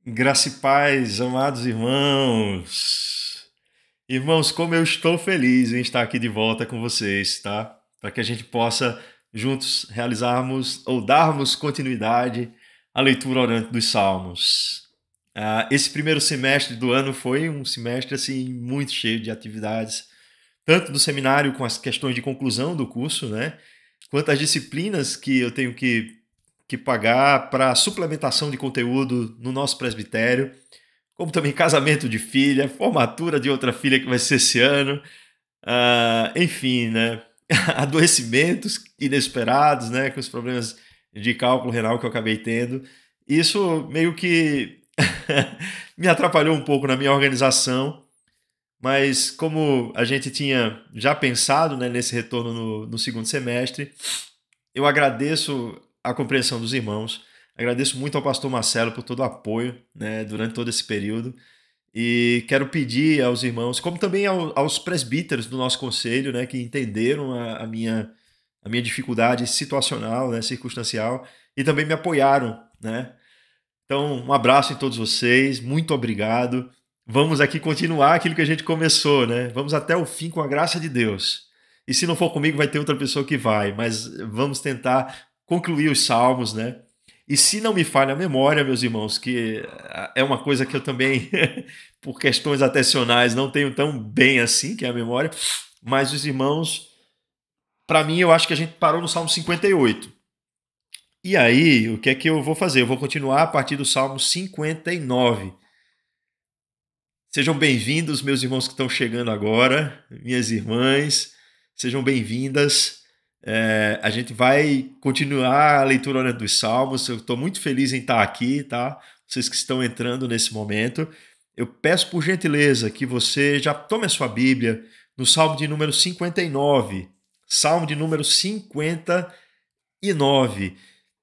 Graça e paz, amados irmãos. Irmãos, como eu estou feliz em estar aqui de volta com vocês, tá? Para que a gente possa juntos realizarmos ou darmos continuidade à leitura orante dos Salmos. Esse primeiro semestre do ano foi um semestre assim muito cheio de atividades, tanto no seminário com as questões de conclusão do curso, né? Quanto as disciplinas que eu tenho que pagar para suplementação de conteúdo no nosso presbitério, como também casamento de filha, formatura de outra filha que vai ser esse ano, enfim, né? Adoecimentos inesperados, né? Com os problemas de cálculo renal que eu acabei tendo. Isso meio que me atrapalhou um pouco na minha organização, mas como a gente tinha já pensado, né, nesse retorno no segundo semestre, eu agradeço a compreensão dos irmãos, agradeço muito ao pastor Marcelo por todo o apoio, né, durante todo esse período. E quero pedir aos irmãos, como também aos presbíteros do nosso conselho, né, que entenderam a minha dificuldade situacional, né, circunstancial, e também me apoiaram, né? Então, um abraço em todos vocês, muito obrigado. Vamos aqui continuar aquilo que a gente começou, né? Vamos até o fim com a graça de Deus. E se não for comigo, vai ter outra pessoa que vai, mas vamos tentar concluir os salmos, né? E se não me falha a memória, meus irmãos, que é uma coisa que eu também, por questões atencionais, não tenho tão bem assim, que é a memória, mas os irmãos, para mim, eu acho que a gente parou no Salmo 58. E aí, o que é que eu vou fazer? Eu vou continuar a partir do Salmo 59. Sejam bem-vindos, meus irmãos que estão chegando agora, minhas irmãs, sejam bem-vindas. A gente vai continuar a leitura orante dos Salmos. Eu estou muito feliz em estar aqui, tá? Vocês que estão entrando nesse momento. Eu peço por gentileza que você já tome a sua Bíblia no Salmo de número 59. Salmo de número 59.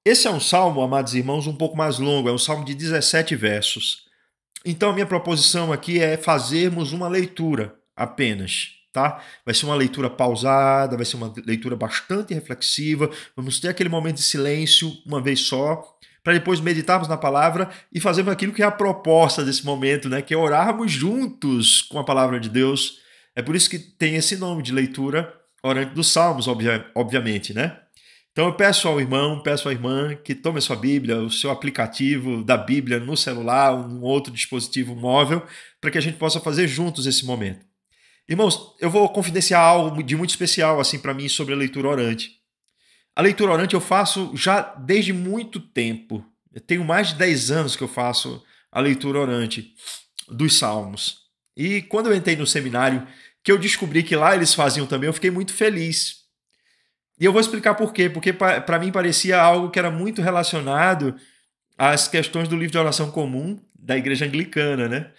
Esse é um salmo, amados irmãos, um pouco mais longo, é um salmo de 17 versos. Então, a minha proposição aqui é fazermos uma leitura apenas, tá? Vai ser uma leitura pausada, vai ser uma leitura bastante reflexiva. Vamos ter aquele momento de silêncio uma vez só, para depois meditarmos na palavra e fazermos aquilo que é a proposta desse momento, né? Que é orarmos juntos com a palavra de Deus. É por isso que tem esse nome de leitura orante dos Salmos, obviamente, né? Então eu peço ao irmão, peço à irmã que tome a sua Bíblia, o seu aplicativo da Bíblia no celular, um outro dispositivo móvel, para que a gente possa fazer juntos esse momento. Irmãos, eu vou confidenciar algo de muito especial assim para mim sobre a leitura orante. A leitura orante eu faço já desde muito tempo. Eu tenho mais de 10 anos que eu faço a leitura orante dos Salmos. E quando eu entrei no seminário, que eu descobri que lá eles faziam também, eu fiquei muito feliz. E eu vou explicar por quê. Porque para mim parecia algo que era muito relacionado às questões do livro de oração comum da igreja anglicana, né?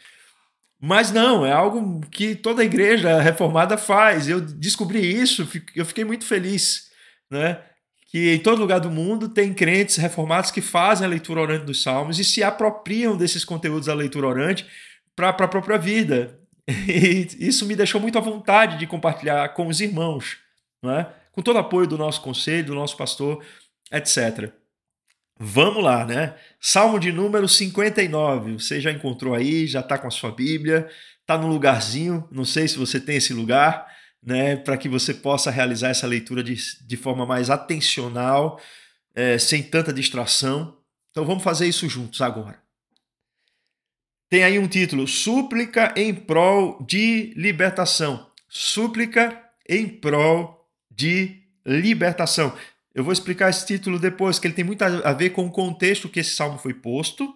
Mas não, é algo que toda a igreja reformada faz. Eu descobri isso, eu fiquei muito feliz, né? Que em todo lugar do mundo tem crentes reformados que fazem a leitura orante dos Salmos e se apropriam desses conteúdos da leitura orante para a própria vida. E isso me deixou muito à vontade de compartilhar com os irmãos, não é? Com todo o apoio do nosso conselho, do nosso pastor, etc. Vamos lá, né? Salmo de número 59. Você já encontrou aí, já está com a sua Bíblia, está no lugarzinho, não sei se você tem esse lugar, né? Para que você possa realizar essa leitura de forma mais atencional, sem tanta distração. Então vamos fazer isso juntos agora. Tem aí um título: Súplica em prol de libertação. Súplica em prol de libertação. Eu vou explicar esse título depois, que ele tem muito a ver com o contexto que esse salmo foi posto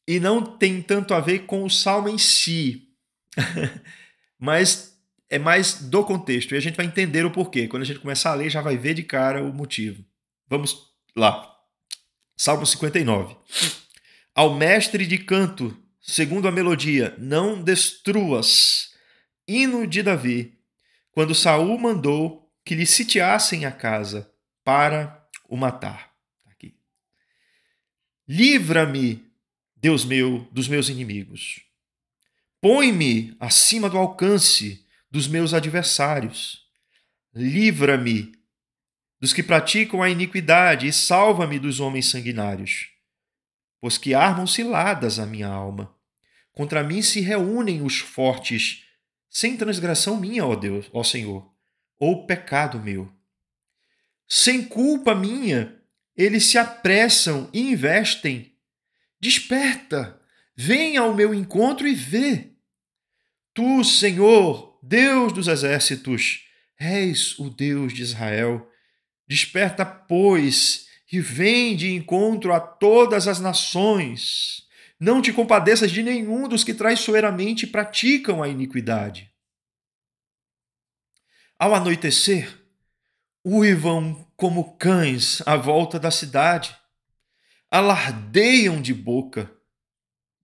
e não tem tanto a ver com o salmo em si, mas é mais do contexto. E a gente vai entender o porquê. Quando a gente começar a ler, já vai ver de cara o motivo. Vamos lá. Salmo 59. Ao mestre de canto, segundo a melodia, não destruas. Hino de Davi, quando Saul mandou que lhe sitiassem a casa para o matar. Aqui. Livra-me, Deus meu, dos meus inimigos. Põe-me acima do alcance dos meus adversários. Livra-me dos que praticam a iniquidade e salva-me dos homens sanguinários. pois que armam ciladas a minha alma. Contra mim se reúnem os fortes, sem transgressão minha, ó Deus, ó Senhor, ou pecado meu. Sem culpa minha, eles se apressam e investem. Desperta, vem ao meu encontro e vê. Tu, Senhor, Deus dos exércitos, és o Deus de Israel. Desperta, pois, e vem de encontro a todas as nações. Não te compadeças de nenhum dos que traiçoeiramente praticam a iniquidade. Ao anoitecer, uivam como cães à volta da cidade, alardeiam de boca,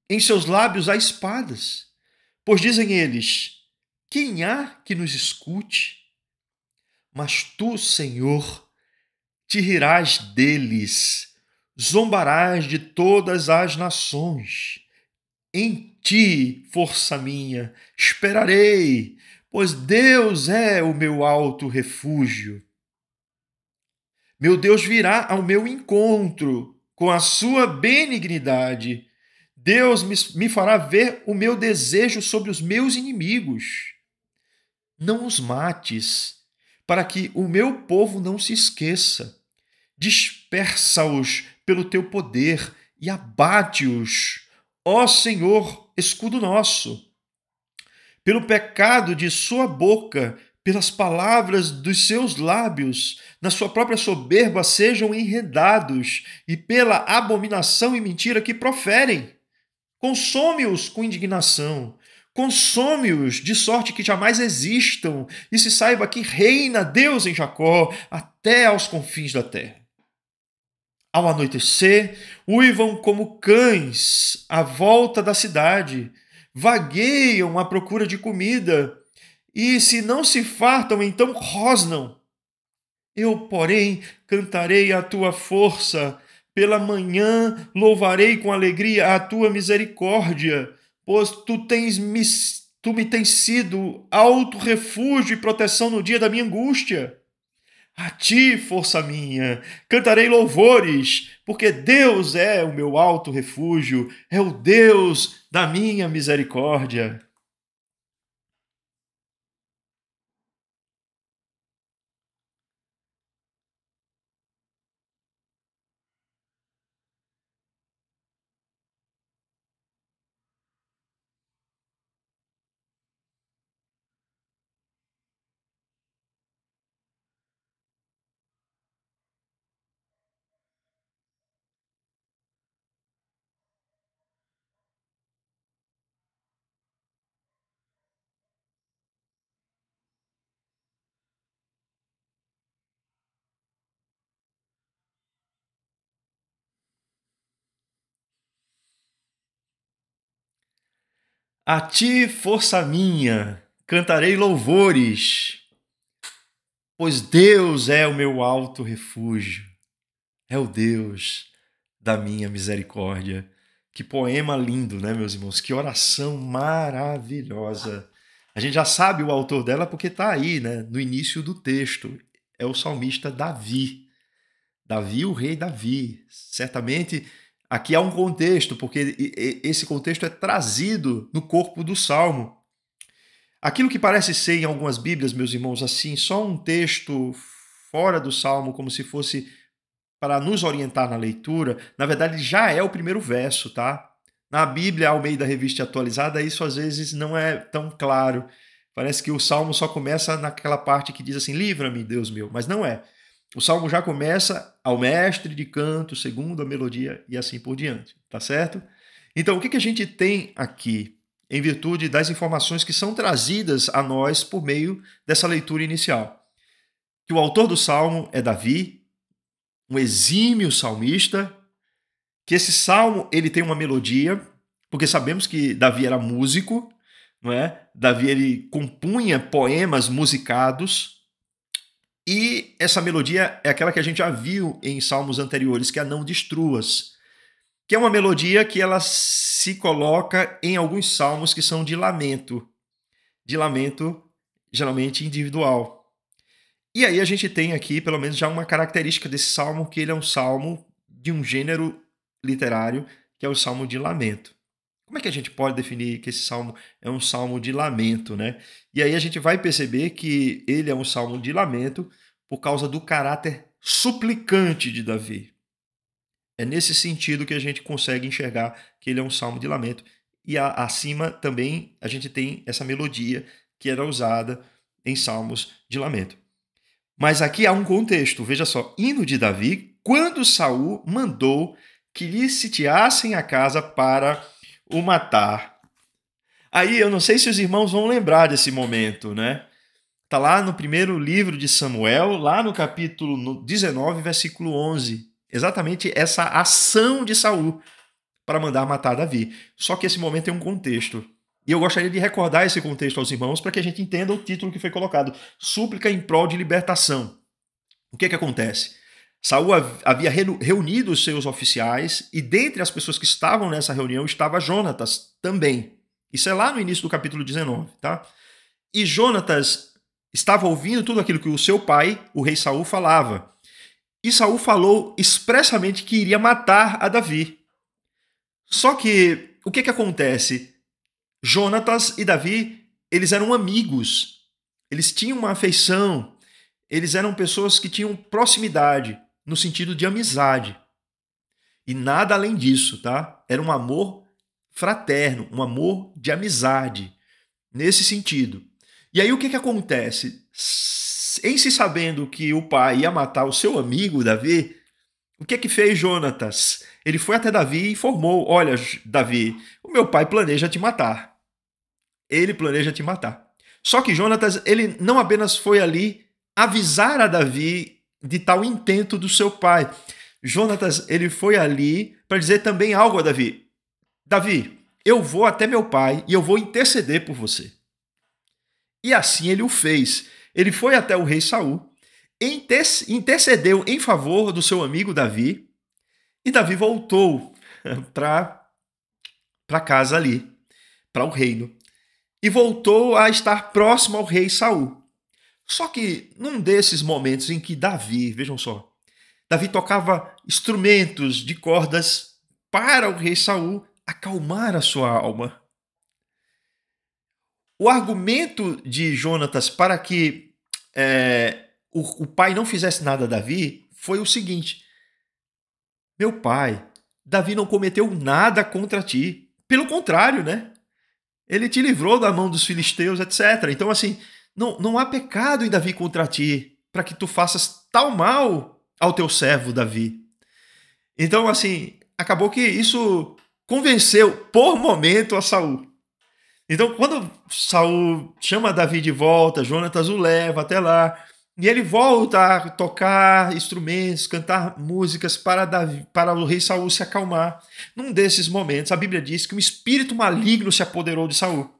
em seus lábios há espadas, pois dizem eles: quem há que nos escute? Mas tu, Senhor, te rirás deles, zombarás de todas as nações. Em ti, força minha, esperarei, pois Deus é o meu alto refúgio. Meu Deus virá ao meu encontro com a sua benignidade. Deus me fará ver o meu desejo sobre os meus inimigos. Não os mates, para que o meu povo não se esqueça. Dispersa-os pelo teu poder e abate-os, ó Senhor, escudo nosso. Pelo pecado de sua boca, pelas palavras dos seus lábios, na sua própria soberba sejam enredados, e pela abominação e mentira que proferem. Consome-os com indignação, consome-os de sorte que jamais existam, e se saiba que reina Deus em Jacó até aos confins da terra. Ao anoitecer, uivam como cães à volta da cidade, vagueiam à procura de comida, e se não se fartam, então rosnam. Eu, porém, cantarei a tua força, pela manhã louvarei com alegria a tua misericórdia, pois tu me tens sido alto refúgio e proteção no dia da minha angústia. A ti, força minha, cantarei louvores, porque Deus é o meu alto refúgio, é o Deus da minha misericórdia. A ti, força minha, cantarei louvores, pois Deus é o meu alto refúgio, é o Deus da minha misericórdia. Que poema lindo, né, meus irmãos? Que oração maravilhosa. A gente já sabe o autor dela porque está aí, né, no início do texto. É o salmista Davi. Davi, o rei Davi. Certamente aqui há um contexto, porque esse contexto é trazido no corpo do salmo. Aquilo que parece ser em algumas Bíblias, meus irmãos, assim, só um texto fora do salmo, como se fosse para nos orientar na leitura, na verdade já é o primeiro verso, tá? Na Bíblia Almeida Revista Atualizada, isso às vezes não é tão claro. Parece que o salmo só começa naquela parte que diz assim: livra-me, Deus meu, mas não é. O salmo já começa ao mestre de canto, segundo a melodia e assim por diante, tá certo? Então, o que a gente tem aqui, em virtude das informações que são trazidas a nós por meio dessa leitura inicial? Que o autor do salmo é Davi, um exímio salmista, que esse salmo ele tem uma melodia, porque sabemos que Davi era músico, não é? Davi ele compunha poemas musicados, e essa melodia é aquela que a gente já viu em salmos anteriores, que é a Não Destruas, que é uma melodia que ela se coloca em alguns salmos que são de lamento geralmente individual. E aí a gente tem aqui, pelo menos, já uma característica desse salmo, que ele é um salmo de um gênero literário que é o salmo de lamento. Como é que a gente pode definir que esse salmo é um salmo de lamento, né? E aí a gente vai perceber que ele é um salmo de lamento por causa do caráter suplicante de Davi. É nesse sentido que a gente consegue enxergar que ele é um salmo de lamento. E acima também a gente tem essa melodia que era usada em salmos de lamento. Mas aqui há um contexto, veja só, hino de Davi, quando Saul mandou que lhe sitiassem a casa para o matar. Aí eu não sei se os irmãos vão lembrar desse momento, né? Está lá no primeiro livro de Samuel, lá no capítulo 19, versículo 11. Exatamente essa ação de Saul para mandar matar Davi. Só que esse momento tem um contexto. E eu gostaria de recordar esse contexto aos irmãos para que a gente entenda o título que foi colocado. Súplica em prol de libertação. O que acontece? Saul havia reunido os seus oficiais e dentre as pessoas que estavam nessa reunião estava Jonatas também. Isso é lá no início do capítulo 19, tá? E Jonatas estava ouvindo tudo aquilo que o seu pai, o rei Saul, falava. E Saul falou expressamente que iria matar a Davi. Só que o que acontece? Jonatas e Davi, eles eram amigos. Eles tinham uma afeição. Eles eram pessoas que tinham proximidade, no sentido de amizade. E nada além disso, tá? Era um amor fraterno, um amor de amizade, nesse sentido. E aí o que acontece? Em se sabendo que o pai ia matar o seu amigo Davi, o que fez Jonatas? Ele foi até Davi e informou: olha, Davi, o meu pai planeja te matar. Ele planeja te matar. Só que Jonatas, ele não apenas foi ali avisar a Davi de tal intento do seu pai. Jonatas, ele foi ali para dizer também algo a Davi. Davi, eu vou até meu pai e eu vou interceder por você. E assim ele o fez. Ele foi até o rei Saul, intercedeu em favor do seu amigo Davi, e Davi voltou para casa ali, para o reino, e voltou a estar próximo ao rei Saul. Só que num desses momentos em que Davi, vejam só, Davi tocava instrumentos de cordas para o rei Saul acalmar a sua alma. O argumento de Jonatas para que o pai não fizesse nada a Davi foi o seguinte: meu pai, Davi não cometeu nada contra ti. Pelo contrário, né? Ele te livrou da mão dos filisteus, etc. Então, assim, não há pecado em Davi contra ti, para que tu faças tal mal ao teu servo Davi. Então, assim, acabou que isso convenceu por momento a Saul. Então, quando Saul chama Davi de volta, Jonatas o leva até lá, e ele volta a tocar instrumentos, cantar músicas para o rei Saul se acalmar. Num desses momentos, a Bíblia diz que um espírito maligno se apoderou de Saul.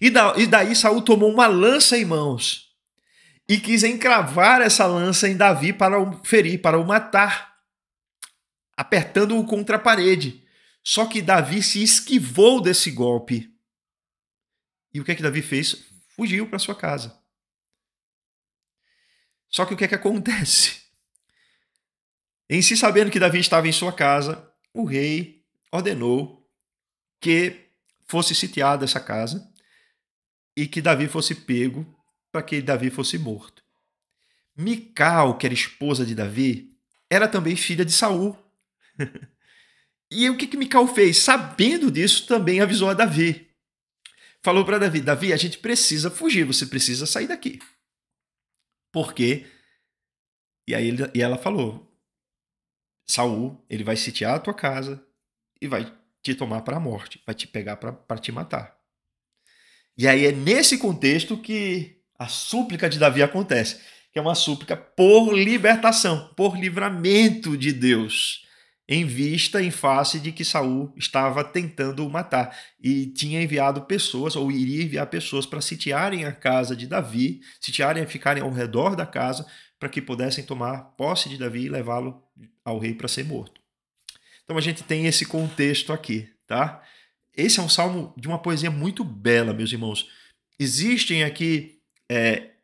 E daí Saul tomou uma lança em mãos e quis encravar essa lança em Davi para o ferir, para o matar, apertando-o contra a parede. Só que Davi se esquivou desse golpe. E o que Davi fez? Fugiu para sua casa. Só que o que acontece? Em se sabendo que Davi estava em sua casa, o rei ordenou que fosse sitiada essa casa e que Davi fosse pego para que Davi fosse morto. Mical, que era esposa de Davi, era também filha de Saul. E o que Mical fez? Sabendo disso, também avisou a Davi. Falou para Davi: Davi, a gente precisa fugir, você precisa sair daqui. Por quê? E ela falou: Saul, ele vai sitiar a tua casa e vai te tomar para a morte, vai te pegar para te matar. E aí é nesse contexto que a súplica de Davi acontece, que é uma súplica por libertação, por livramento de Deus, em face de que Saul estava tentando o matar e tinha enviado pessoas, ou iria enviar pessoas para sitiarem a casa de Davi, sitiarem e ficarem ao redor da casa, para que pudessem tomar posse de Davi e levá-lo ao rei para ser morto. Então a gente tem esse contexto aqui, tá? Esse é um salmo de uma poesia muito bela, meus irmãos. Existem aqui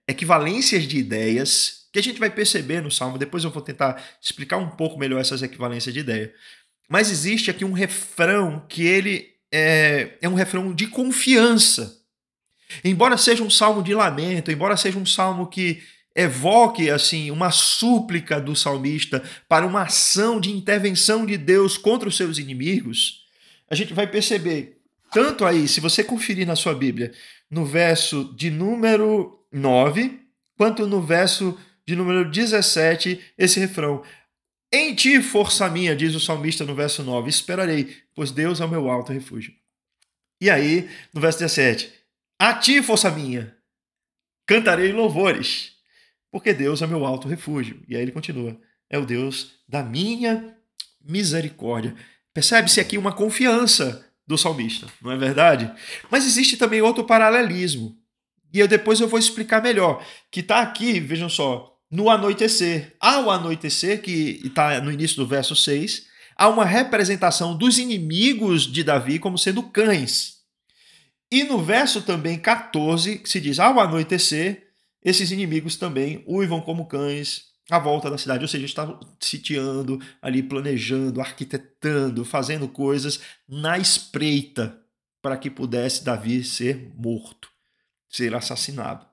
equivalências de ideias que a gente vai perceber no salmo. Depois eu vou tentar explicar um pouco melhor essas equivalências de ideia. Mas existe aqui um refrão que ele é um refrão de confiança. Embora seja um salmo de lamento, embora seja um salmo que evoque assim uma súplica do salmista para uma ação de intervenção de Deus contra os seus inimigos, a gente vai perceber, tanto aí, se você conferir na sua Bíblia, no verso de número 9, quanto no verso de número 17, esse refrão. Em ti, força minha, diz o salmista no verso 9, esperarei, pois Deus é o meu alto refúgio. E aí, no verso 17, a ti, força minha, cantarei louvores, porque Deus é meu alto refúgio. E aí ele continua, é o Deus da minha misericórdia. Percebe-se aqui uma confiança do salmista, não é verdade? Mas existe também outro paralelismo, e depois eu vou explicar melhor, que está aqui, vejam só, no anoitecer. Ao anoitecer, que está no início do verso 6, há uma representação dos inimigos de Davi como sendo cães. E no verso também 14, que se diz, ao anoitecer, esses inimigos também uivam como cães à volta da cidade, ou seja, estavam sitiando, ali planejando, arquitetando, fazendo coisas na espreita para que pudesse Davi ser morto, ser assassinado.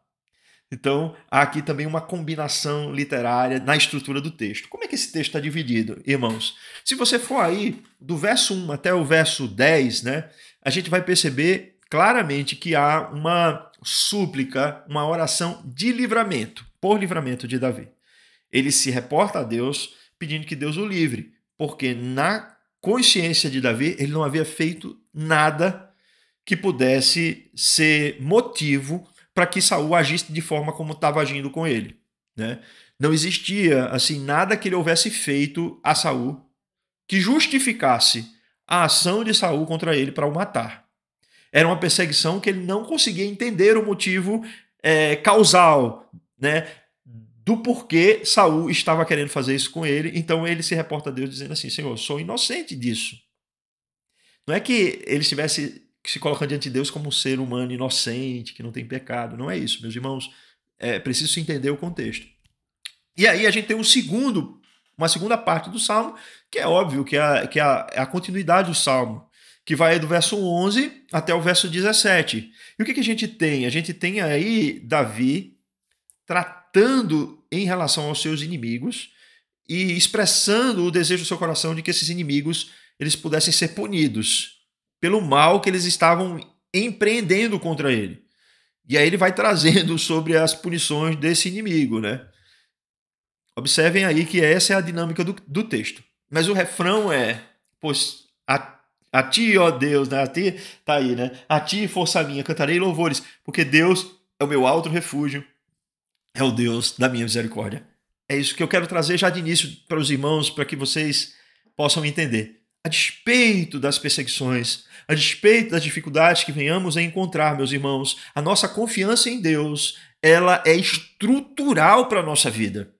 Então, há aqui também uma combinação literária na estrutura do texto. Como é que esse texto está dividido, irmãos? Se você for aí do verso 1 até o verso 10, né, a gente vai perceber claramente que há uma súplica, uma oração de livramento, por livramento de Davi. Ele se reporta a Deus pedindo que Deus o livre, porque na consciência de Davi ele não havia feito nada que pudesse ser motivo para que Saul agisse de forma como estava agindo com ele, né? Não existia assim nada que ele houvesse feito a Saul que justificasse a ação de Saul contra ele para o matar. Era uma perseguição que ele não conseguia entender o motivo causal, né, do porquê Saul estava querendo fazer isso com ele. Então ele se reporta a Deus dizendo assim, Senhor, sou inocente disso. Não é que ele estivesse se colocando diante de Deus como um ser humano inocente, que não tem pecado. Não é isso, meus irmãos. É preciso entender o contexto. E aí a gente tem uma segunda parte do Salmo, que é óbvio que é a continuidade do Salmo, que vai do verso 11 até o verso 17. E o que a gente tem? A gente tem aí Davi tratando em relação aos seus inimigos e expressando o desejo do seu coração de que esses inimigos eles pudessem ser punidos pelo mal que eles estavam empreendendo contra ele. E aí ele vai trazendo sobre as punições desse inimigo, né? Observem aí que essa é a dinâmica do texto. Mas o refrão é, pois a ti, ó Deus, né? A ti, tá aí, né? A ti, força minha, cantarei louvores, porque Deus é o meu alto refúgio, é o Deus da minha misericórdia. É isso que eu quero trazer já de início para os irmãos, para que vocês possam entender. A despeito das perseguições, a despeito das dificuldades que venhamos a encontrar, meus irmãos, a nossa confiança em Deus, ela é estrutural para a nossa vida.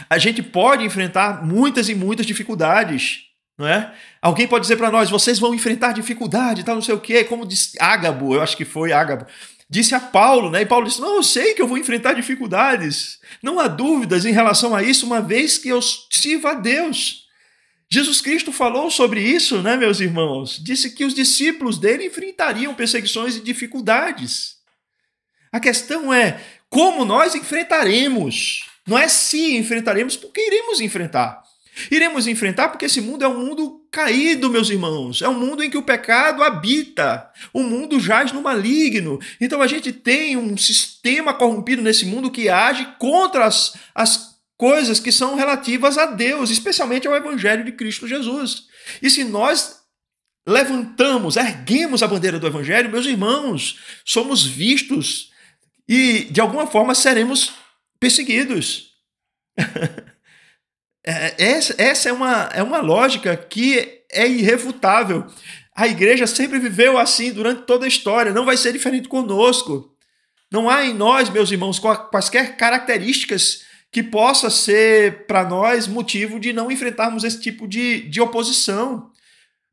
A gente pode enfrentar muitas e muitas dificuldades, não é? Alguém pode dizer para nós, vocês vão enfrentar dificuldade, tal, não sei o quê, como disse Ágabo, eu acho que foi Ágabo, disse a Paulo, né? E Paulo disse, não, eu sei que eu vou enfrentar dificuldades, não há dúvidas em relação a isso, uma vez que eu sirvo a Deus. Jesus Cristo falou sobre isso, né, meus irmãos? Disse que os discípulos dele enfrentariam perseguições e dificuldades. A questão é como nós enfrentaremos. Não é se enfrentaremos, porque iremos enfrentar. Iremos enfrentar porque esse mundo é um mundo caído, meus irmãos. É um mundo em que o pecado habita. O mundo jaz no maligno. Então a gente tem um sistema corrompido nesse mundo que age contra as coisas que são relativas a Deus, especialmente ao Evangelho de Cristo Jesus. E se nós erguemos a bandeira do Evangelho, meus irmãos, somos vistos e, de alguma forma, seremos perseguidos. Essa é uma lógica que é irrefutável. A igreja sempre viveu assim durante toda a história, não vai ser diferente conosco. Não há em nós, meus irmãos, quaisquer características que possa ser para nós motivo de não enfrentarmos esse tipo de oposição.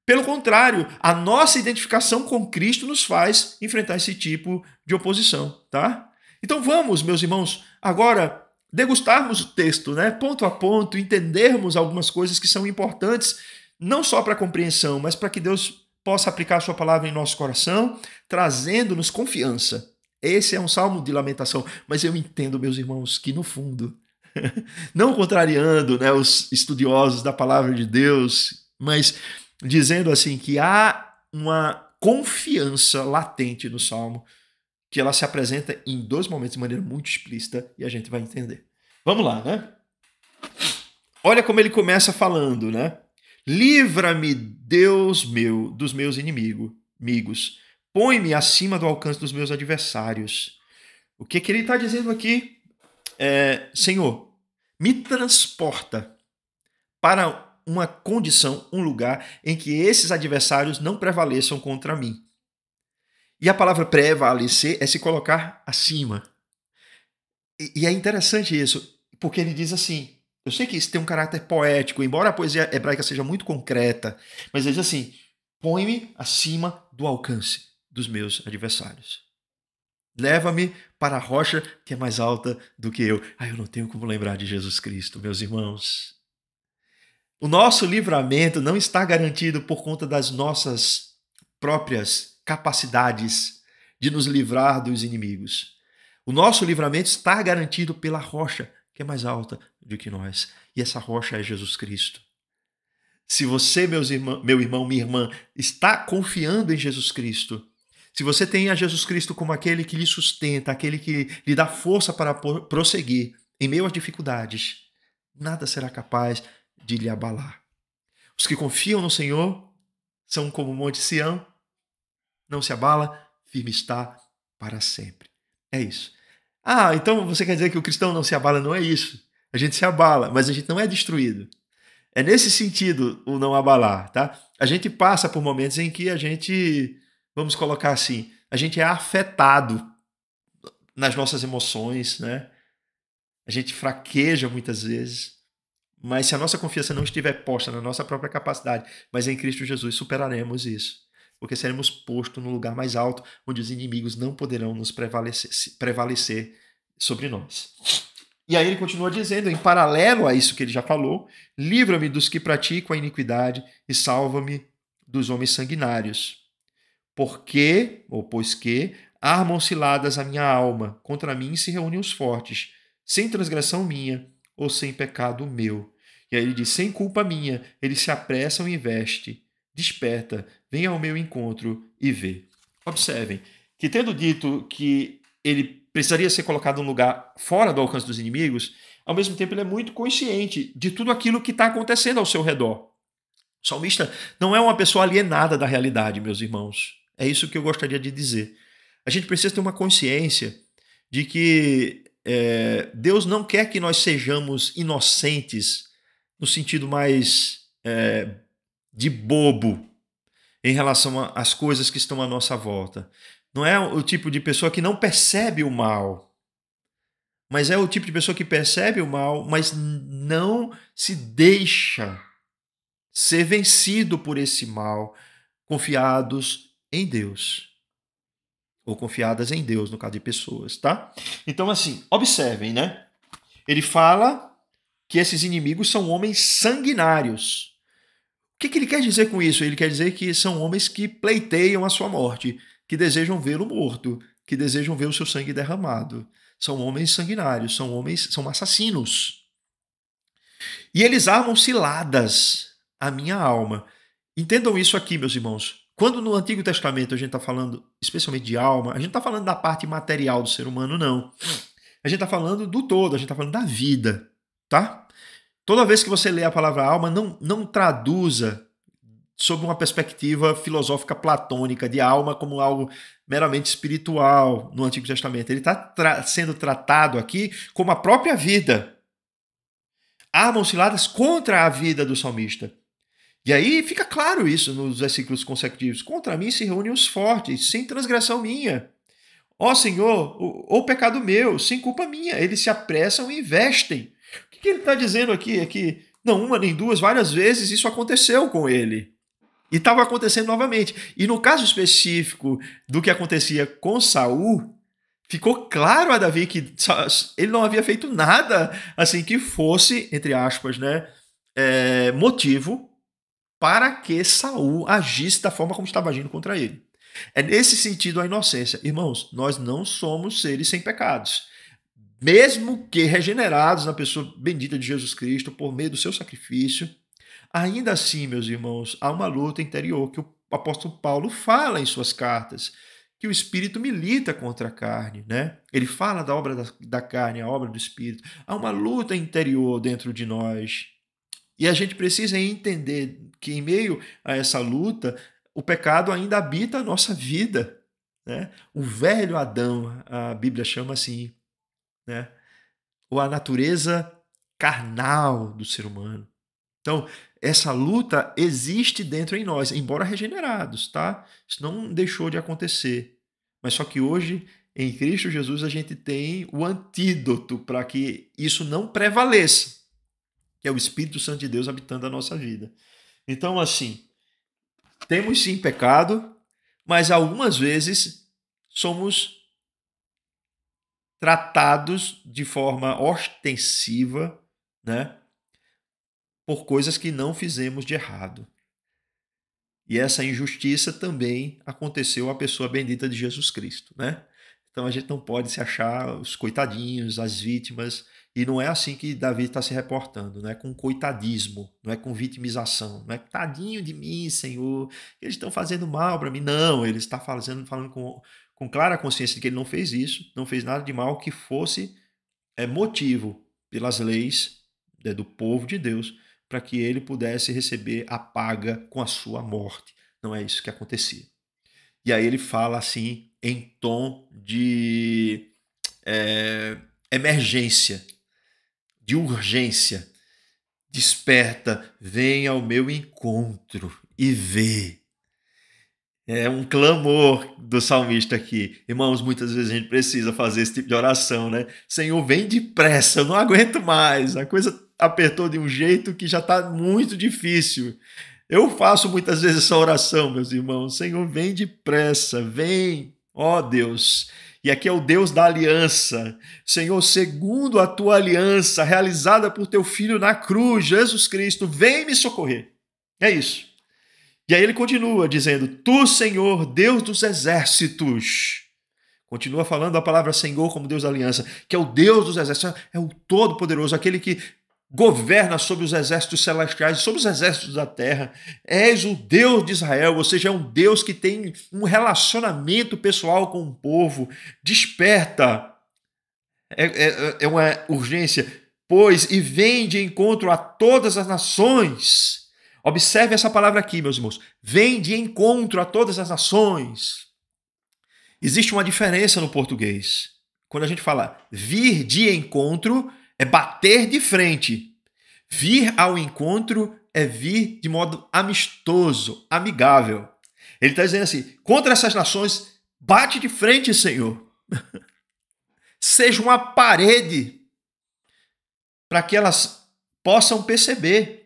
Pelo contrário, a nossa identificação com Cristo nos faz enfrentar esse tipo de oposição, tá? Então vamos, meus irmãos, agora degustarmos o texto, né? Ponto a ponto, entendermos algumas coisas que são importantes não só para compreensão, mas para que Deus possa aplicar a sua palavra em nosso coração, trazendo-nos confiança. Esse é um salmo de lamentação, mas eu entendo, meus irmãos, que no fundo, não contrariando, né, os estudiosos da palavra de Deus, mas dizendo assim que há uma confiança latente no salmo, que ela se apresenta em dois momentos de maneira muito explícita e a gente vai entender. Vamos lá, né? Olha como ele começa falando, né? Livra-me, Deus meu, dos meus inimigos. Põe-me acima do alcance dos meus adversários. O que ele está dizendo aqui é: Senhor, me transporta para uma condição, um lugar em que esses adversários não prevaleçam contra mim. E a palavra prevalecer é se colocar acima. E é interessante isso, porque ele diz assim, eu sei que isso tem um caráter poético, embora a poesia hebraica seja muito concreta, mas ele diz assim, põe-me acima do alcance dos meus adversários. Leva-me para a rocha que é mais alta do que eu. Eu não tenho como lembrar de Jesus Cristo, meus irmãos. O nosso livramento não está garantido por conta das nossas próprias capacidades de nos livrar dos inimigos. O nosso livramento está garantido pela rocha que é mais alta do que nós. E essa rocha é Jesus Cristo. Se você, meu irmão, minha irmã, está confiando em Jesus Cristo, se você tem a Jesus Cristo como aquele que lhe sustenta, aquele que lhe dá força para prosseguir em meio às dificuldades, nada será capaz de lhe abalar. Os que confiam no Senhor são como o Monte Sião, não se abala, firme está para sempre. É isso. Então você quer dizer que o cristão não se abala? Não é isso. A gente se abala, mas a gente não é destruído. É nesse sentido o não abalar, tá? A gente passa por momentos em que a gente, vamos colocar assim, a gente é afetado nas nossas emoções, né? A gente fraqueja muitas vezes, mas se a nossa confiança não estiver posta na nossa própria capacidade, mas em Cristo Jesus, superaremos isso, porque seremos postos no lugar mais alto, onde os inimigos não poderão nos prevalecer sobre nós. E aí ele continua dizendo, em paralelo a isso que ele já falou, livra-me dos que praticam a iniquidade e salva-me dos homens sanguinários. Pois que armam ciladas a minha alma, contra mim se reúnem os fortes, sem transgressão minha ou sem pecado meu. E aí ele diz, sem culpa minha, eles se apressam e investem. Desperta, venha ao meu encontro e vê. Observem que, tendo dito que ele precisaria ser colocado em um lugar fora do alcance dos inimigos, ao mesmo tempo ele é muito consciente de tudo aquilo que está acontecendo ao seu redor. O salmista não é uma pessoa alienada da realidade, meus irmãos. É isso que eu gostaria de dizer. A gente precisa ter uma consciência de que Deus não quer que nós sejamos inocentes no sentido mais de bobo em relação às coisas que estão à nossa volta. Não é o tipo de pessoa que não percebe o mal, mas é o tipo de pessoa que percebe o mal, mas não se deixa ser vencido por esse mal, confiados em Deus. Ou confiadas em Deus, no caso de pessoas, tá? Então, assim, observem, né? Ele fala que esses inimigos são homens sanguinários. O que ele quer dizer com isso? Ele quer dizer que são homens que pleiteiam a sua morte, que desejam vê-lo morto, que desejam ver o seu sangue derramado. São homens sanguinários, são assassinos. E eles armam ciladas a minha alma. Entendam isso aqui, meus irmãos. Quando no Antigo Testamento a gente está falando especialmente de alma, a gente está falando da parte material do ser humano, não. A gente está falando do todo, a gente está falando da vida, tá? Toda vez que você lê a palavra alma, não traduza sob uma perspectiva filosófica platônica de alma como algo meramente espiritual no Antigo Testamento. Ele está sendo tratado aqui como a própria vida. Armam ciladas contra a vida do salmista. E aí fica claro isso nos versículos consecutivos. Contra mim se reúnem os fortes, sem transgressão minha. Ó Senhor, ou pecado meu, sem culpa minha. Eles se apressam e investem. O que ele está dizendo aqui é que não uma nem duas, várias vezes isso aconteceu com ele. E estava acontecendo novamente. E no caso específico do que acontecia com Saul, ficou claro a Davi que ele não havia feito nada assim que fosse, entre aspas, né, motivo para que Saul agisse da forma como estava agindo contra ele. É nesse sentido a inocência. Irmãos, nós não somos seres sem pecados. Mesmo que regenerados na pessoa bendita de Jesus Cristo por meio do seu sacrifício, ainda assim, meus irmãos, há uma luta interior que o apóstolo Paulo fala em suas cartas, que o espírito milita contra a carne, né? Ele fala da obra da carne, a obra do espírito. Há uma luta interior dentro de nós. E a gente precisa entender que em meio a essa luta, o pecado ainda habita a nossa vida, né? O velho Adão, a Bíblia chama assim, né? Ou a natureza carnal do ser humano. Então, essa luta existe dentro em nós, embora regenerados, tá? Isso não deixou de acontecer. Mas só que hoje, em Cristo Jesus, a gente tem o antídoto para que isso não prevaleça, que é o Espírito Santo de Deus habitando a nossa vida. Então, assim, temos sim pecado, mas algumas vezes somos tratados de forma ostensiva, né, por coisas que não fizemos de errado. E essa injustiça também aconteceu à pessoa bendita de Jesus Cristo, né? Então a gente não pode se achar os coitadinhos, as vítimas, e não é assim que Davi está se reportando, não é com coitadismo, não é com vitimização, não é tadinho de mim, Senhor, eles estão fazendo mal para mim. Não, ele está falando com clara consciência de que ele não fez isso, não fez nada de mal que fosse motivo pelas leis do povo de Deus para que ele pudesse receber a paga com a sua morte. Não é isso que acontecia. E aí ele fala assim em tom de emergência, de urgência. Desperta, vem ao meu encontro e vê. É um clamor do salmista aqui. Irmãos, muitas vezes a gente precisa fazer esse tipo de oração, né? Senhor, vem depressa, eu não aguento mais. A coisa apertou de um jeito que já está muito difícil. Eu faço muitas vezes essa oração, meus irmãos. Senhor, vem depressa, vem, ó Deus. E aqui é o Deus da aliança. Senhor, segundo a tua aliança realizada por teu Filho na cruz, Jesus Cristo, vem me socorrer. É isso. E aí ele continua dizendo, tu, Senhor, Deus dos exércitos. Continua falando a palavra Senhor como Deus da aliança, que é o Deus dos exércitos, é o Todo-Poderoso, aquele que governa sobre os exércitos celestiais, sobre os exércitos da terra. És o Deus de Israel, ou seja, é um Deus que tem um relacionamento pessoal com o povo. Desperta. É uma urgência. Pois, e vem de encontro a todas as nações. Observe essa palavra aqui, meus irmãos. Vem de encontro a todas as nações. Existe uma diferença no português. Quando a gente fala vir de encontro, é bater de frente. Vir ao encontro é vir de modo amistoso, amigável. Ele está dizendo assim, contra essas nações, bate de frente, Senhor. Seja uma parede para que elas possam perceber.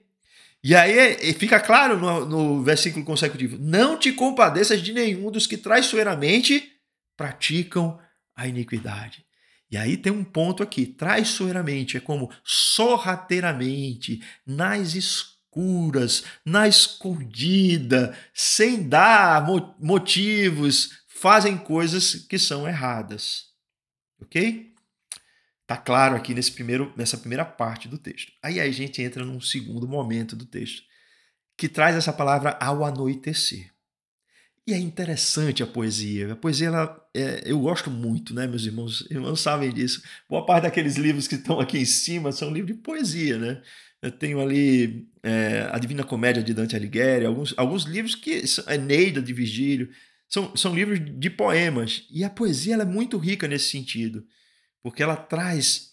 E aí fica claro no versículo consecutivo, não te compadeças de nenhum dos que traiçoeiramente praticam a iniquidade. E aí tem um ponto aqui, traiçoeiramente, é como sorrateiramente, nas escuras, na escondida, sem dar motivos, fazem coisas que são erradas. Ok? Está claro aqui nessa primeira parte do texto. Aí a gente entra num segundo momento do texto, que traz essa palavra ao anoitecer. E é interessante a poesia. A poesia, eu gosto muito, né, meus irmãos? Os irmãos sabem disso. Boa parte daqueles livros que estão aqui em cima são livros de poesia, né? Eu tenho ali a Divina Comédia de Dante Alighieri, alguns livros que são Eneida de Virgílio, são livros de poemas. E a poesia ela é muito rica nesse sentido, porque ela traz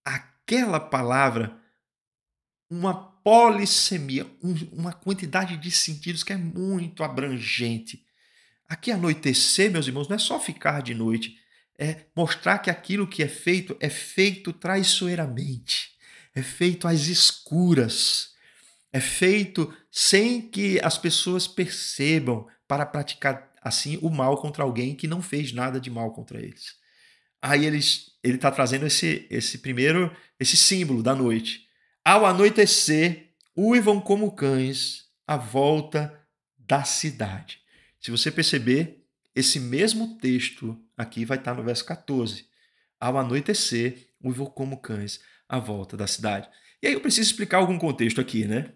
aquela palavra uma polissemia, uma quantidade de sentidos que é muito abrangente. Aqui anoitecer, meus irmãos, não é só ficar de noite, é mostrar que aquilo que é feito traiçoeiramente, é feito às escuras, é feito sem que as pessoas percebam para praticar assim o mal contra alguém que não fez nada de mal contra eles. Aí ele está trazendo esse símbolo da noite. Ao anoitecer, uivam como cães à volta da cidade. Se você perceber, esse mesmo texto aqui vai estar no verso 14. Ao anoitecer, uivou como cães à volta da cidade. E aí eu preciso explicar algum contexto aqui, né?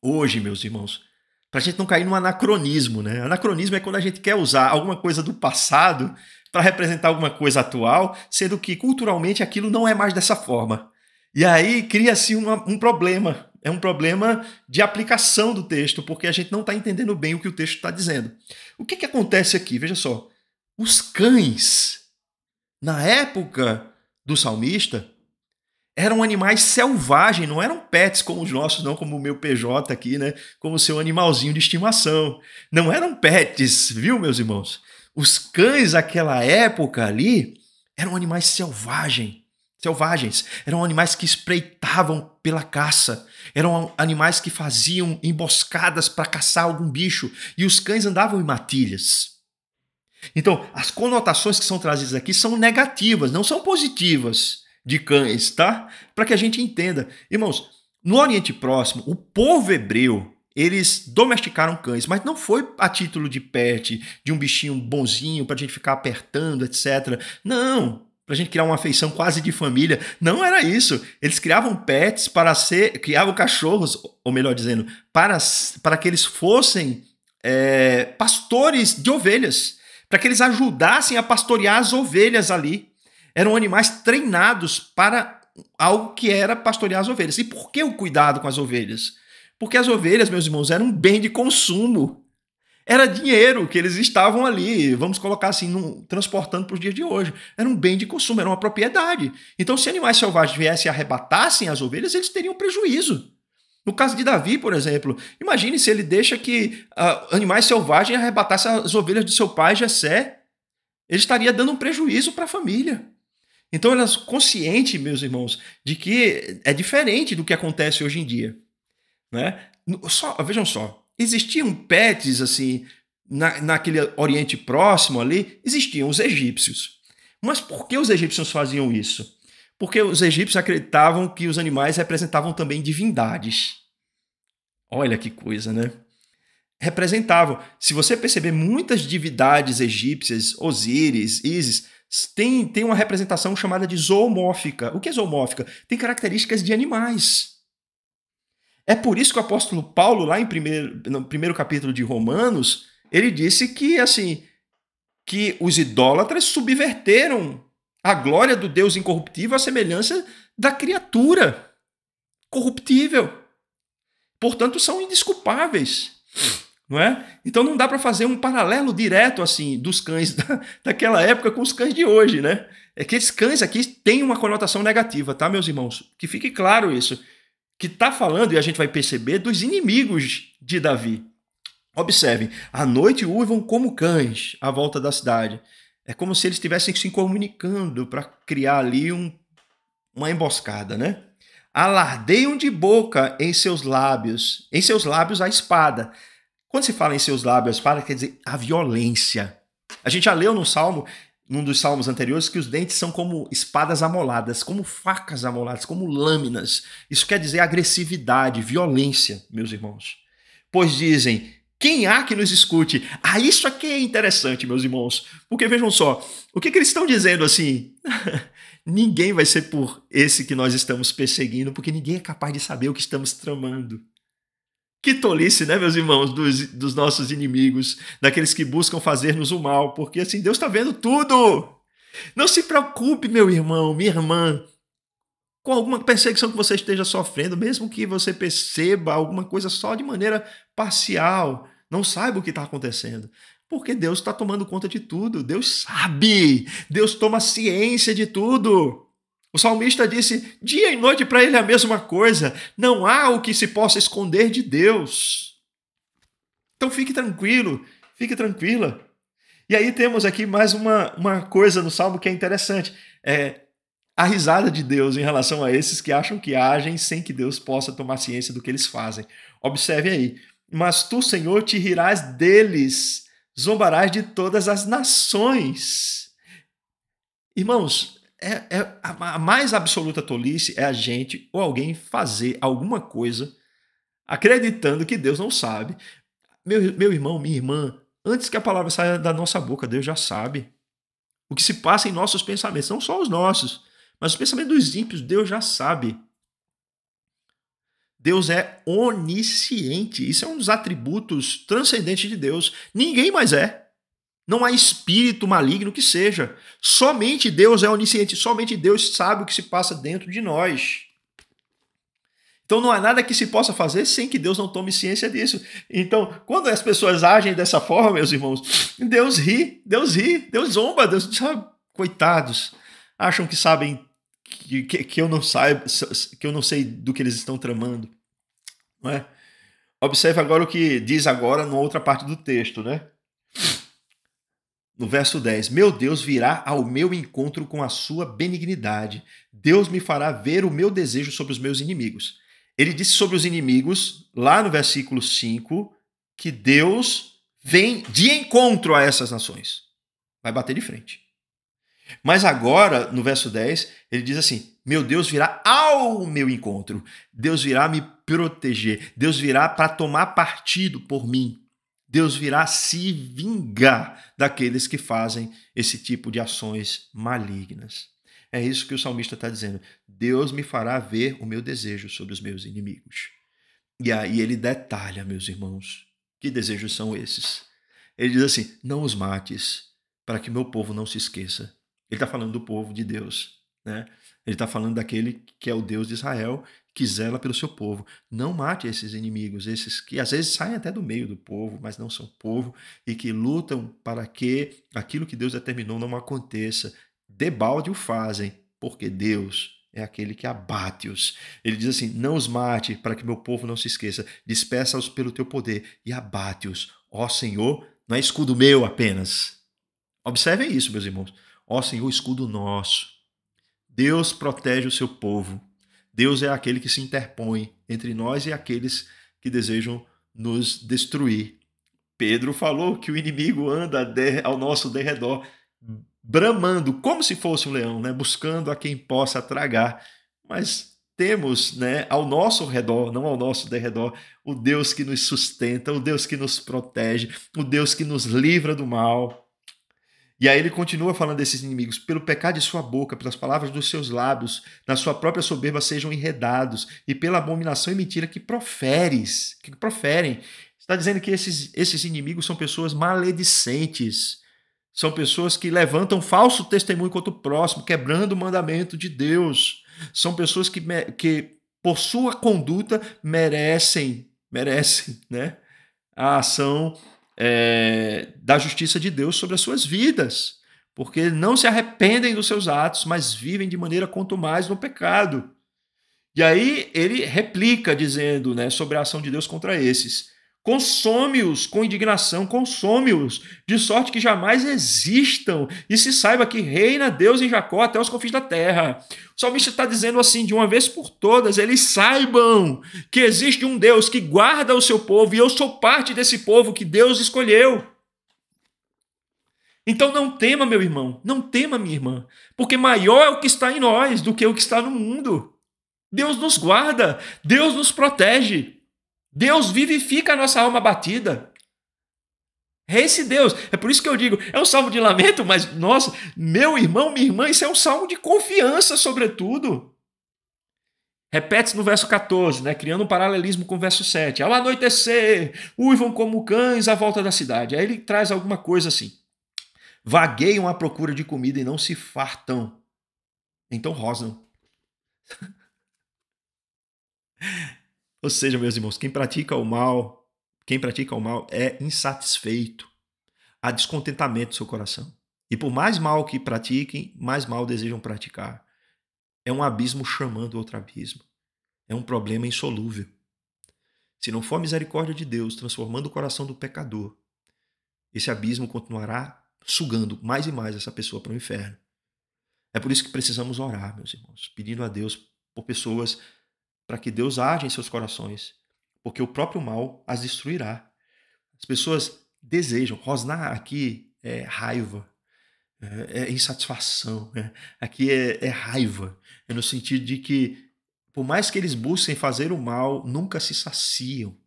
Hoje, meus irmãos, para a gente não cair num anacronismo, né? Anacronismo é quando a gente quer usar alguma coisa do passado para representar alguma coisa atual, sendo que culturalmente aquilo não é mais dessa forma. E aí cria-se um problema. É um problema de aplicação do texto, porque a gente não está entendendo bem o que o texto está dizendo. O que acontece aqui? Veja só. Os cães, na época do salmista, eram animais selvagens, não eram pets como os nossos, não, como o meu PJ aqui, né? Como o seu animalzinho de estimação. Não eram pets, viu, meus irmãos? Os cães daquela época ali eram animais selvagens. Eram animais que espreitavam pela caça, eram animais que faziam emboscadas para caçar algum bicho, e os cães andavam em matilhas. Então, as conotações que são trazidas aqui são negativas, não são positivas de cães, tá? Para que a gente entenda. Irmãos, no Oriente Próximo, o povo hebreu, eles domesticaram cães, mas não foi a título de pet, de um bichinho bonzinho para a gente ficar apertando, etc. Não, para a gente criar uma afeição quase de família. Não era isso. Eles criavam pets criavam cachorros, ou melhor dizendo, para que eles fossem pastores de ovelhas, para que eles ajudassem a pastorear as ovelhas ali. Eram animais treinados para algo que era pastorear as ovelhas. E por que o cuidado com as ovelhas? Porque as ovelhas, meus irmãos, eram um bem de consumo. Era dinheiro que eles estavam ali, vamos colocar assim, transportando para os dias de hoje. Era um bem de consumo, era uma propriedade. Então, se animais selvagens viessem e arrebatassem as ovelhas, eles teriam prejuízo. No caso de Davi, por exemplo, imagine se ele deixa que animais selvagens arrebatassem as ovelhas do seu pai, Jessé. Ele estaria dando um prejuízo para a família. Então, ele é consciente, meus irmãos, de que é diferente do que acontece hoje em dia. Né? Vejam só, existiam pets assim, naquele Oriente Próximo ali, existiam os egípcios. Mas por que os egípcios faziam isso? Porque os egípcios acreditavam que os animais representavam também divindades. Olha que coisa, né? Representavam. Se você perceber, muitas divindades egípcias, Osíris, Ísis, tem uma representação chamada de zoomórfica. O que é zoomórfica? Tem características de animais. É por isso que o apóstolo Paulo, lá no primeiro capítulo de Romanos, ele disse que, assim, que os idólatras subverteram a glória do Deus incorruptível à semelhança da criatura corruptível. Portanto, são indesculpáveis. Não é? Então não dá para fazer um paralelo direto assim dos cães daquela época com os cães de hoje, né? É que esses cães aqui têm uma conotação negativa, tá, meus irmãos? Que fique claro isso. Que está falando, e a gente vai perceber, dos inimigos de Davi. Observem, à noite uivam como cães à volta da cidade. É como se eles estivessem se comunicando para criar ali uma emboscada, né? Alardeiam de boca em seus lábios a espada. Quando se fala em seus lábios a espada, quer dizer a violência. A gente já leu num dos salmos anteriores, que os dentes são como espadas amoladas, como facas amoladas, como lâminas. Isso quer dizer agressividade, violência, meus irmãos. Pois dizem, quem há que nos escute? Isso aqui é interessante, meus irmãos. Porque vejam só, o que eles estão dizendo assim? Ninguém vai ser por esse que nós estamos perseguindo, porque ninguém é capaz de saber o que estamos tramando. Que tolice, né, meus irmãos, dos nossos inimigos, daqueles que buscam fazer-nos o mal, porque assim, Deus está vendo tudo. Não se preocupe, meu irmão, minha irmã, com alguma perseguição que você esteja sofrendo, mesmo que você perceba alguma coisa só de maneira parcial, não saiba o que está acontecendo. Porque Deus está tomando conta de tudo, Deus sabe, Deus toma ciência de tudo. O salmista disse, dia e noite para ele é a mesma coisa, não há o que se possa esconder de Deus. Então fique tranquilo, fique tranquila. E aí temos aqui mais uma coisa no salmo que é interessante, a risada de Deus em relação a esses que acham que agem sem que Deus possa tomar ciência do que eles fazem. Observe aí, mas tu, Senhor, te rirás deles, zombarás de todas as nações. Irmãos, a mais absoluta tolice é a gente ou alguém fazer alguma coisa acreditando que Deus não sabe. Meu irmão, minha irmã, antes que a palavra saia da nossa boca, Deus já sabe. O que se passa em nossos pensamentos, não só os nossos, mas os pensamentos dos ímpios, Deus já sabe. Deus é onisciente. Isso é um dos atributos transcendentes de Deus. Ninguém mais é. Não há espírito maligno que seja. Somente Deus é onisciente. Somente Deus sabe o que se passa dentro de nós. Então não há nada que se possa fazer sem que Deus não tome ciência disso. Então, quando as pessoas agem dessa forma, meus irmãos, Deus ri, Deus zomba, Deus diz, coitados, acham que sabem que eu não saiba, que eu não sei do que eles estão tramando. Não é? Observe agora o que diz agora na outra parte do texto, né? No verso 10, meu Deus virá ao meu encontro com a sua benignidade. Deus me fará ver o meu desejo sobre os meus inimigos. Ele disse sobre os inimigos, lá no versículo 5, que Deus vem de encontro a essas nações. Vai bater de frente. Mas agora, no verso 10, ele diz assim, meu Deus virá ao meu encontro. Deus virá me proteger. Deus virá para tomar partido por mim. Deus virá se vingar daqueles que fazem esse tipo de ações malignas. É isso que o salmista está dizendo. Deus me fará ver o meu desejo sobre os meus inimigos. E aí ele detalha, meus irmãos, que desejos são esses. Ele diz assim, não os mates, para que meu povo não se esqueça. Ele está falando do povo de Deus, né? Ele está falando daquele que é o Deus de Israel, que zela pelo seu povo. Não mate esses inimigos, esses que às vezes saem até do meio do povo, mas não são povo, e que lutam para que aquilo que Deus determinou não aconteça. Debalde o fazem, porque Deus é aquele que abate-os. Ele diz assim, não os mate, para que meu povo não se esqueça. Dispersa-os pelo teu poder e abate-os. Ó Senhor, não é escudo meu apenas. Observem isso, meus irmãos. Ó Senhor, escudo nosso. Deus protege o seu povo. Deus é aquele que se interpõe entre nós e aqueles que desejam nos destruir. Pedro falou que o inimigo anda ao nosso derredor, bramando como se fosse um leão, né? Buscando a quem possa tragar. Mas temos, né, ao nosso redor, não ao nosso derredor, o Deus que nos sustenta, o Deus que nos protege, o Deus que nos livra do mal. E aí ele continua falando desses inimigos, pelo pecado de sua boca, pelas palavras dos seus lábios, na sua própria soberba sejam enredados, e pela abominação e mentira que proferem. Está dizendo que esses inimigos são pessoas maledicentes, são pessoas que levantam falso testemunho contra o próximo, quebrando o mandamento de Deus. São pessoas que por sua conduta, merecem, né, a ação da justiça de Deus sobre as suas vidas, porque não se arrependem dos seus atos, mas vivem de maneira contumaz no pecado. E aí ele replica dizendo, né, sobre a ação de Deus contra esses. Consome-os com indignação, consome-os, de sorte que jamais existam, e se saiba que reina Deus em Jacó até os confins da terra. O salmista está dizendo assim, de uma vez por todas, eles saibam que existe um Deus que guarda o seu povo, e eu sou parte desse povo que Deus escolheu. Então não tema, meu irmão, não tema, minha irmã, porque maior é o que está em nós do que o que está no mundo. Deus nos guarda, Deus nos protege. Deus vivifica a nossa alma abatida. É esse Deus. É por isso que eu digo, é um salmo de lamento, mas, nossa, meu irmão, minha irmã, isso é um salmo de confiança, sobretudo. Repete-se no verso 14, né, criando um paralelismo com o verso 7. Ao anoitecer, uivam como cães à volta da cidade. Aí ele traz alguma coisa assim. Vagueiam à procura de comida e não se fartam. Então rosnam. Ou seja, meus irmãos, quem pratica o mal é insatisfeito. Há descontentamento no seu coração. E por mais mal que pratiquem, mais mal desejam praticar. É um abismo chamando outro abismo. É um problema insolúvel. Se não for a misericórdia de Deus transformando o coração do pecador, esse abismo continuará sugando mais e mais essa pessoa para o inferno. É por isso que precisamos orar, meus irmãos, pedindo a Deus por pessoas para que Deus age em seus corações, porque o próprio mal as destruirá. As pessoas desejam, rosnar aqui é raiva, é insatisfação, aqui é raiva, é no sentido de que por mais que eles busquem fazer o mal, nunca se saciam.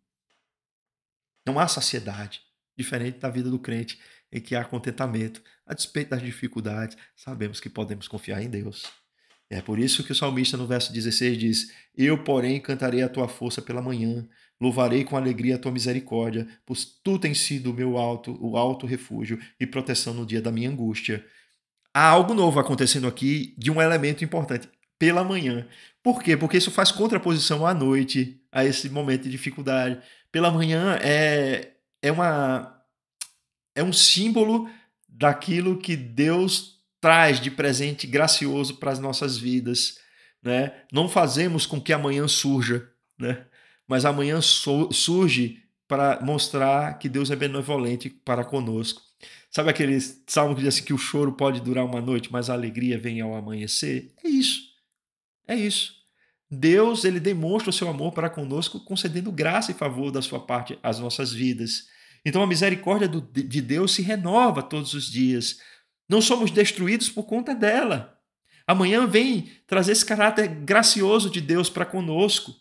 Não há saciedade, diferente da vida do crente, em que há contentamento. A despeito das dificuldades, sabemos que podemos confiar em Deus. É por isso que o salmista no verso 16 diz: Eu, porém, cantarei a tua força pela manhã, louvarei com alegria a tua misericórdia, pois tu tens sido o alto refúgio e proteção no dia da minha angústia. Há algo novo acontecendo aqui de um elemento importante, pela manhã. Por quê? Porque isso faz contraposição à noite, a esse momento de dificuldade. Pela manhã é um símbolo daquilo que Deus traz de presente gracioso para as nossas vidas, né? Não fazemos com que amanhã surja, né? Mas amanhã surge para mostrar que Deus é benevolente para conosco. Sabe aquele salmo que diz assim que o choro pode durar uma noite, mas a alegria vem ao amanhecer? É isso. É isso. Deus, ele demonstra o seu amor para conosco, concedendo graça e favor da sua parte às nossas vidas. Então a misericórdia de Deus se renova todos os dias. Não somos destruídos por conta dela. Amanhã vem trazer esse caráter gracioso de Deus para conosco.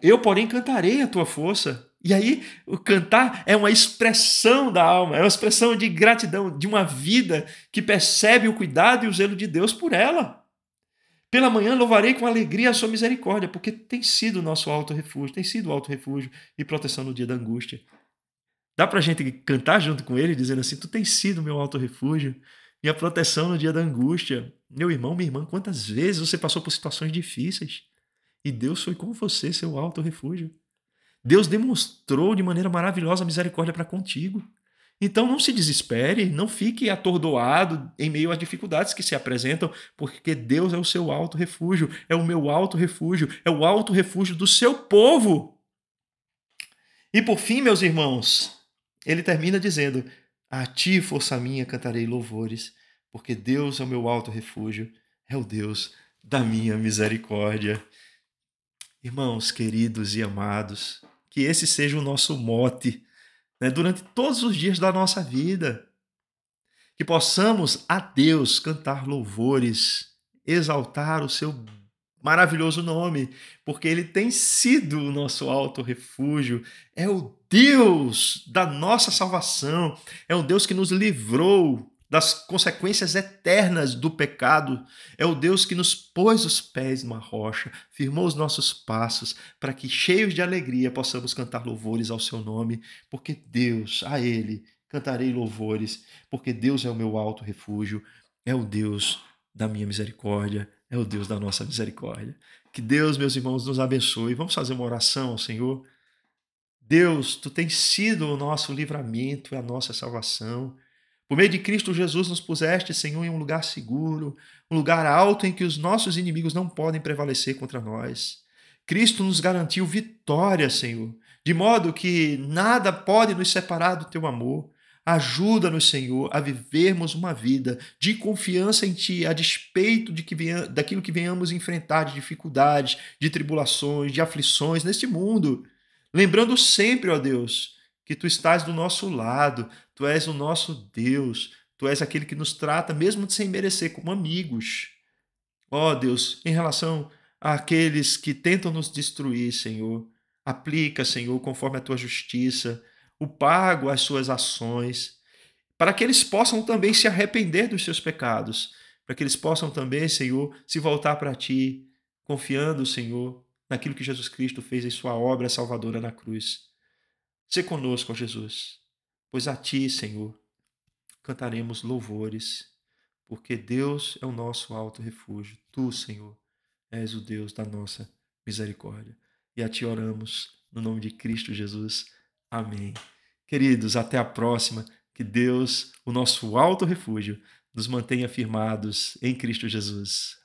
Eu, porém, cantarei a tua força. E aí, o cantar é uma expressão da alma, é uma expressão de gratidão, de uma vida que percebe o cuidado e o zelo de Deus por ela. Pela manhã louvarei com alegria a sua misericórdia, porque tem sido o nosso alto refúgio, tem sido o alto refúgio e proteção no dia da angústia. Dá pra gente cantar junto com ele, dizendo assim: Tu tens sido meu alto refúgio, minha proteção no dia da angústia. Meu irmão, minha irmã, quantas vezes você passou por situações difíceis e Deus foi com você, seu alto refúgio. Deus demonstrou de maneira maravilhosa a misericórdia para contigo. Então não se desespere, não fique atordoado em meio às dificuldades que se apresentam, porque Deus é o seu alto refúgio, é o meu alto refúgio, é o alto refúgio do seu povo. E por fim, meus irmãos, ele termina dizendo: A ti, força minha, cantarei louvores, porque Deus é o meu alto refúgio, é o Deus da minha misericórdia. Irmãos queridos e amados, que esse seja o nosso mote, né, durante todos os dias da nossa vida. Que possamos a Deus cantar louvores, exaltar o seu maravilhoso nome, porque ele tem sido o nosso alto refúgio, é o Deus da nossa salvação, é o Deus que nos livrou das consequências eternas do pecado, é o Deus que nos pôs os pés numa rocha, firmou os nossos passos, para que, cheios de alegria, possamos cantar louvores ao seu nome, porque Deus, a ele, cantarei louvores, porque Deus é o meu alto refúgio, é o Deus da minha misericórdia, é o Deus da nossa misericórdia. Que Deus, meus irmãos, nos abençoe. Vamos fazer uma oração ao Senhor. Deus, tu tens sido o nosso livramento, a nossa salvação. Por meio de Cristo Jesus nos puseste, Senhor, em um lugar seguro, um lugar alto em que os nossos inimigos não podem prevalecer contra nós. Cristo nos garantiu vitória, Senhor, de modo que nada pode nos separar do teu amor. Ajuda-nos, Senhor, a vivermos uma vida de confiança em Ti, a despeito daquilo que venhamos enfrentar de dificuldades, de tribulações, de aflições neste mundo. Lembrando sempre, ó Deus, que Tu estás do nosso lado, Tu és o nosso Deus, Tu és aquele que nos trata, mesmo sem merecer, como amigos. Ó Deus, em relação àqueles que tentam nos destruir, Senhor, aplica, Senhor, conforme a Tua justiça, o pago às suas ações, para que eles possam também se arrepender dos seus pecados, para que eles possam também, Senhor, se voltar para Ti, confiando, Senhor, naquilo que Jesus Cristo fez em sua obra salvadora na cruz. Sê conosco, ó Jesus, pois a Ti, Senhor, cantaremos louvores, porque Deus é o nosso alto refúgio. Tu, Senhor, és o Deus da nossa misericórdia. E a Ti oramos, no nome de Cristo Jesus. Amém. Queridos, até a próxima. Que Deus, o nosso alto refúgio, nos mantenha firmados em Cristo Jesus.